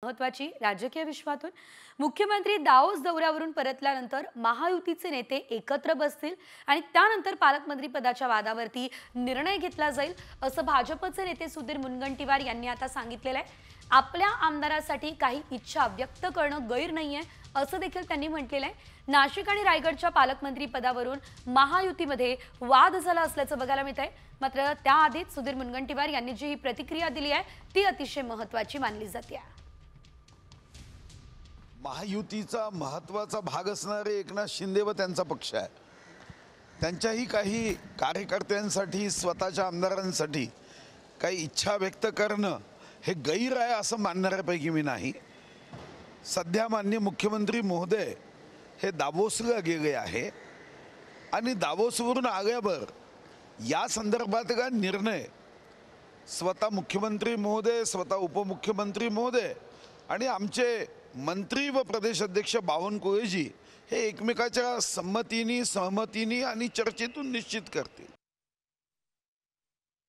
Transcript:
महत्त्वाची राजकीय विश्वातून मुख्यमंत्री दाओस दौऱ्यावरून परतल्यानंतर महायुतीचे नेते एकत्र बसतील आणि त्यानंतर पालकमंत्री पदाच्या वादावरती निर्णय घेतला जाईल असं भाजपचे नेते सुधीर मुनगंटीवार यांनी आता सांगितलेलं आहे। आपल्या आमदारासाठी काही इच्छा व्यक्त करणं गैर नाहीये असं देखील त्यांनी म्हटलेलं आहे। नाशिक आणि रायगडच्या पालकमंत्री पदावरून महायुतीमध्ये वाद झाला असल्याचं बघायला मिळत आहे। मात्र त्याआधीच सुधीर मुनगंटीवार यांनी जी ही प्रतिक्रिया दिली आहे ती अतिशय महत्त्वाची मानली जाते। महायुतीचा महत्त्वाचा भाग असणारे एकनाथ शिंदे व त्यांचा पक्ष आहे, त्यांच्याही काही कार्यकर्त्यांसाठी स्वतःच्या आमदारांसाठी काही इच्छा व्यक्त करणं हे गैर आहे असं मानणाऱ्यापैकी मी नाही। सध्या माननीय मुख्यमंत्री महोदय हे दावोसला गेले आहे आणि दावोसवरून आल्यावर या संदर्भात का निर्णय स्वतः मुख्यमंत्री महोदय, स्वतः उपमुख्यमंत्री महोदय आणि आमचे मंत्री व प्रदेश अध्यक्ष बावनकुळेजी हे एकमेकाच्या संमतीने, सहमतीने आणि चर्चेतून निश्चित करतील।